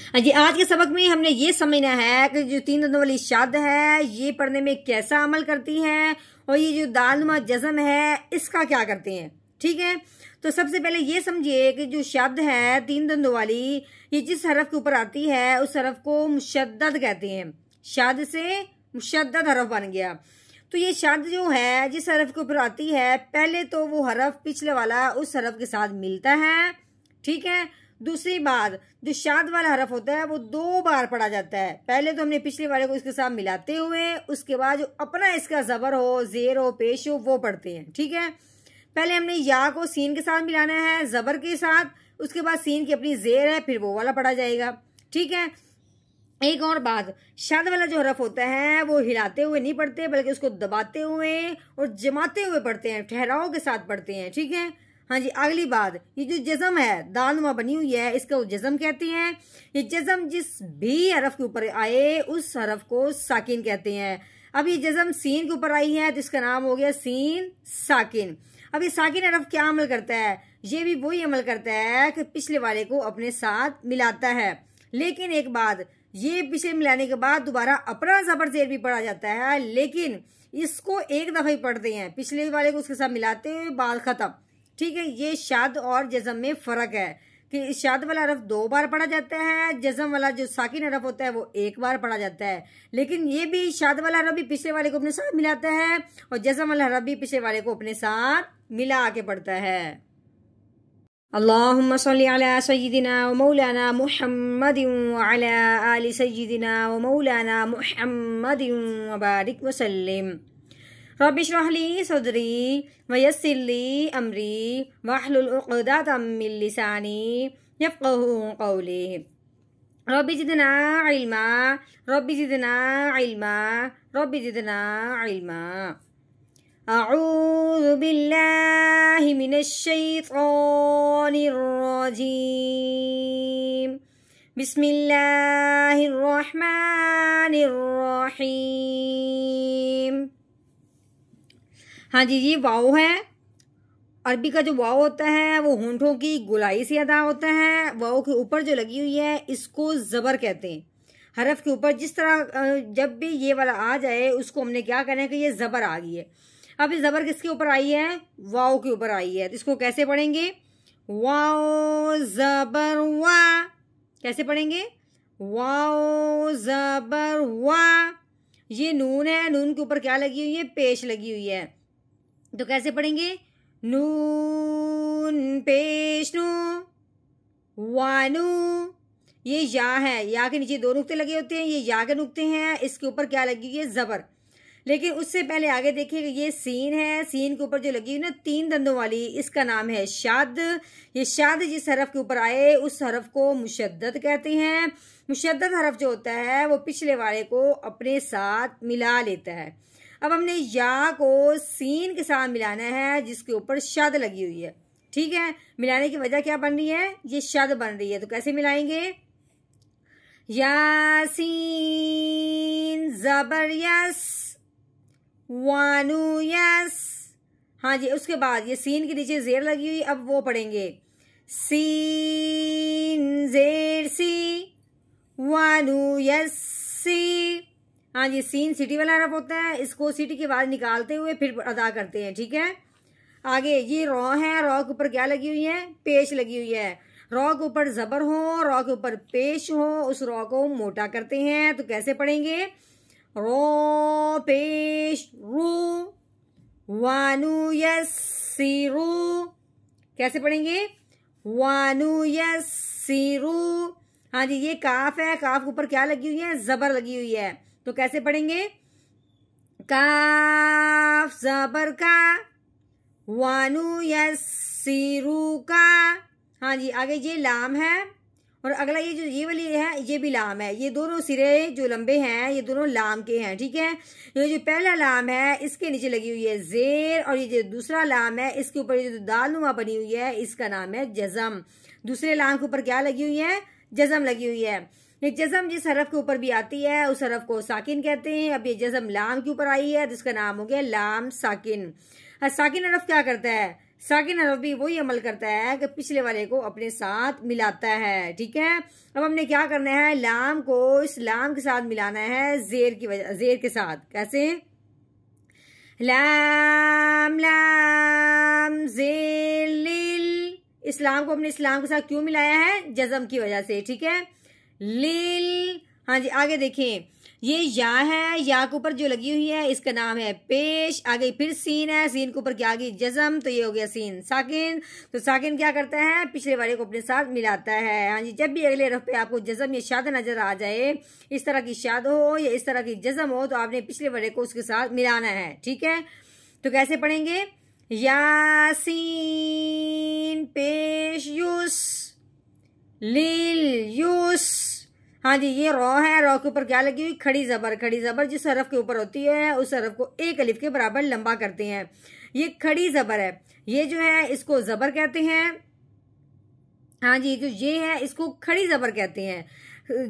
हाँ जी, आज के सबक में हमने ये समझना है कि जो तीन दंदों वाली शाद है ये पढ़ने में कैसा अमल करती है और ये जो दालनुमा जज़म है इसका क्या करते हैं। ठीक है, तो सबसे पहले ये समझिए कि जो शब्द है तीन दंदों वाली ये जिस हरफ के ऊपर आती है उस हरफ को मुशद्दद कहते हैं। शाद से मुशद्दद हरफ बन गया। तो ये शब्द जो है जिस हरफ के ऊपर आती है पहले तो वो हरफ पिछले वाला उस हरफ के साथ मिलता है। ठीक है, दूसरी बात जो शाद वाला हरफ होता है वो 2 बार पढ़ा जाता है। पहले तो हमने पिछले वाले को इसके साथ मिलाते हुए उसके बाद जो अपना इसका जबर हो, जेर हो, पेश हो वो पढ़ते हैं। ठीक है, पहले हमने या को सीन के साथ मिलाना है जबर के साथ, उसके बाद सीन की अपनी जेर है फिर वो वाला पढ़ा जाएगा। ठीक है, एक और बात, शाद वाला जो हरफ होता है वो हिलाते हुए नहीं पढ़ते बल्कि उसको दबाते हुए और जमाते हुए पढ़ते हैं, ठहराव के साथ पढ़ते हैं। ठीक है, हाँ जी, अगली बात ये जो जज़म है दालनुमा बनी हुई है इसका जज़म कहते हैं। ये जज़म जिस भी हरफ के ऊपर आए उस हरफ को साकिन कहते हैं। अब ये जज़म सीन के ऊपर आई है तो इसका नाम हो गया सीन साकिन। अब ये साकिन हरफ क्या अमल करता है? ये भी वही अमल करता है कि पिछले वाले को अपने साथ मिलाता है। लेकिन एक बात, ये पिछले मिलाने के बाद दोबारा अपना जबर जेर भी पढ़ा जाता है, लेकिन इसको एक दफा ही पढ़ते हैं, पिछले वाले को उसके साथ मिलाते हुए बाद खत्म। ठीक है, ये शाद और जज़म में फर्क है कि शाद वाला हरफ 2 बार पढ़ा जाता है, जज़म वाला जो साकिन हरफ होता है वो 1 बार पढ़ा जाता है। लेकिन ये भी शाद वाला हरफ भी पिछले वाले को अपने साथ मिलाता है और जज़म वाला हरफ भी पिछले वाले को अपने साथ मिला के पढ़ता है। अल्लाहुम्मा सल्ली अला सय्यिदिना व मौलाना मुहम्मदिन व अला आलि सय्यिदिना व मौलाना मुहम्मदिन व बारिक व सल्लिम। रब्बि इश्रह ली सदरी व यस्सिर ली अमरी वहलुल उक़दतम मिन लिसानी यफ़क़हू क़ौली। Rabbi ज़िदना इल्मा, rabbi ज़िदना इल्मा, rabbi ज़िदना इल्मा। अऊज़ु बिल्लाहि मिनश शैतानिर रजीम। बिस्मिल्लाहिर रहमानिर रहीम। हाँ जी, ये वाव है। अरबी का जो वाव होता है वो होंठों की गोलाई से अदा होता है। वाव के ऊपर जो लगी हुई है इसको जबर कहते हैं। हरफ के ऊपर जिस तरह जब भी ये वाला आ जाए उसको हमने क्या कहना है कि ये जबर आ गई है। अब ये जबर किसके ऊपर आई है? वाव के ऊपर आई है। तो इसको कैसे पढ़ेंगे? वाव जबर वा। कैसे पढ़ेंगे? वाव जबर वा। ये नून है, नून के ऊपर क्या लगी हुई है? पेश लगी हुई है। तो कैसे पढ़ेंगे? नून पेश नू वानू। ये या है, या के नीचे 2 नुक्ते लगे होते हैं, ये या के नुक्ते हैं, इसके ऊपर क्या लगी हुई है? जबर। लेकिन उससे पहले आगे देखिए ये सीन है, सीन के ऊपर जो लगी हुई ना 3 दंदों वाली इसका नाम है शाद। ये शाद जिस हरफ के ऊपर आए उस हरफ को मुशद्दद कहते हैं। मुशद्दद हरफ जो होता है वो पिछले वाले को अपने साथ मिला लेता है। अब हमने या को सीन के साथ मिलाना है जिसके ऊपर शाद लगी हुई है। ठीक है, मिलाने की वजह क्या बन रही है? ये शाद बन रही है। तो कैसे मिलाएंगे? यासीन जबर यस वानू यस। हाँ जी, उसके बाद ये सीन के नीचे जेर लगी हुई, अब वो पढ़ेंगे सीन जेर सी वानू यस सी। हाँ जी, सीन सिटी वाला हरफ होता है, इसको सिटी के बाद निकालते हुए फिर अदा करते हैं। ठीक है, आगे ये रॉ है, रॉ के ऊपर क्या लगी हुई है? पेश लगी हुई है। रॉ के ऊपर जबर हो, रॉ के ऊपर पेश हो, उस रॉ को मोटा करते हैं। तो कैसे पढ़ेंगे? रो पेश रू वानू यस्सिरू। कैसे पढ़ेंगे? वानू यस्सिरू। हाँ जी, ये काफ है, काफ के ऊपर क्या लगी हुई है? जबर लगी हुई है। तो कैसे पढ़ेंगे? काफ जबर का वानू यस्सिरू का। हाँ जी, आगे ये लाम है और अगला ये जो ये वाली है ये भी लाम है। ये दोनों सिरे जो लंबे हैं ये दोनों लाम के हैं। ठीक है, ये जो पहला लाम है इसके नीचे लगी हुई है जेर और ये जो दूसरा लाम है इसके ऊपर ये जो दालनुमा बनी हुई है इसका नाम है जज़म। दूसरे लाम के ऊपर क्या लगी हुई है? जज़म लगी हुई है। ये जज़म जिस हरफ के ऊपर भी आती है उस हरफ को साकिन कहते हैं। अब ये जज़म लाम के ऊपर आई है तो इसका नाम हो गया लाम साकिन। साकिन हरफ क्या करता है? साकिन हरफ भी वही अमल करता है कि पिछले वाले को अपने साथ मिलाता है। ठीक है, अब हमने क्या करना है, लाम को इस लाम के साथ मिलाना है जेर की वजह, जेर के साथ। कैसे, लाम लाम जेर लिल, इस्लाम को अपने इस्लाम के साथ क्यों मिलाया है, जज़म की वजह से। ठीक है, लिल। हाँ जी, आगे देखें, ये या है, या के ऊपर जो लगी हुई है इसका नाम है पेश। आगे फिर सीन है, सीन के ऊपर क्या आ गई, जज़म, तो ये हो गया सीन साकिन। तो साकिन क्या करता है, पिछले वाले को अपने साथ मिलाता है। हाँ जी, जब भी अगले हरफ पे आपको जज़म या शाद नजर आ जाए, इस तरह की शाद हो या इस तरह की जज़म हो, तो आपने पिछले वाले को उसके साथ मिलाना है। ठीक है, तो कैसे पढ़ेंगे, यासीन पेश युस लिल युस। हाँ जी, ये रॉ है, रॉ के ऊपर क्या लगी हुई, खड़ी जबर। खड़ी जबर जिस हरफ के ऊपर होती है उस हरफ को एक अलिफ के बराबर लंबा करते हैं। ये खड़ी जबर है, ये जो है इसको जबर कहते हैं। हाँ जी, जो ये है इसको खड़ी जबर कहते हैं।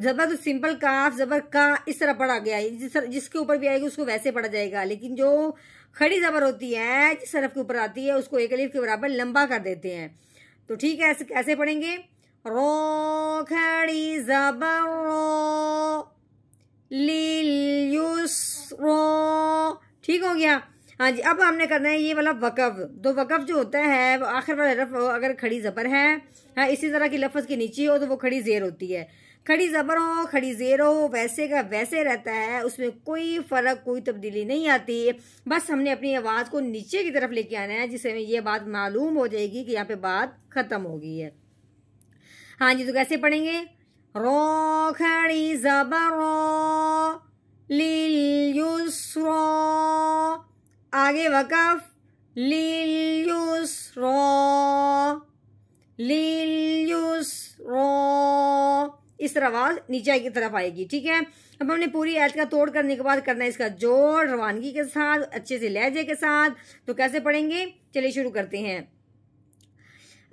जबर तो सिंपल काफ जबर का इस तरह पढ़ा गया है, जिसके ऊपर भी आएगी उसको वैसे पढ़ा जाएगा, लेकिन जो खड़ी जबर होती है जिस हरफ के ऊपर आती है उसको एक अलिफ के बराबर लंबा कर देते हैं। तो ठीक है, ऐसे कैसे पढ़ेंगे, रो खड़ी जबर रो लिल युस्रो। ठीक हो गया। हाँ जी, अब हमने करना है ये वाला वकफ। तो वकफ जो होता है वो आखिर वाला हरफ अगर खड़ी जबर है, हाँ, इसी तरह की लफ्ज के नीचे हो तो वो खड़ी जेर होती है। खड़ी जबर हो खड़ी जेर हो वैसे का वैसे रहता है, उसमें कोई फर्क कोई तब्दीली नहीं आती। बस हमने अपनी आवाज को नीचे की तरफ लेके आना है, जिससे हमें ये बात मालूम हो जाएगी कि यहाँ पे बात खत्म हो गई है। हाँ जी, तो कैसे पढ़ेंगे, रो खड़ी जबर रो लिल युस्रो, आगे वकफ लिल युस्रो लिल युस्रो, इस तरह आवाज नीचे की तरफ आएगी। ठीक है, अब हमने पूरी आयत का तोड़ करने के बाद करना है इसका जोड़ रवानगी के साथ, अच्छे से लहजे के साथ। तो कैसे पढ़ेंगे, चलिए शुरू करते हैं।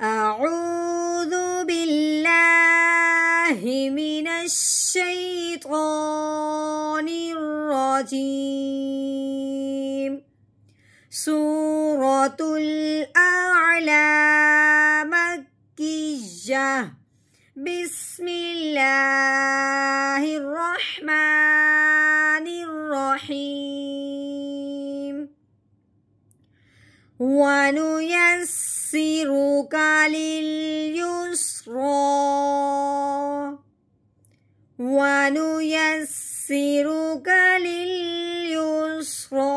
अऊज़ु बिल्लाहि मिनश शैतानिर रजीम, सूरतुल अअला मक्किय्या, बिस्मिल्लाहिर रहमानिर रहीम, वनुयस्सिरुका लिल युस्रा, वनुयस्सिरुका लिल युस्रा।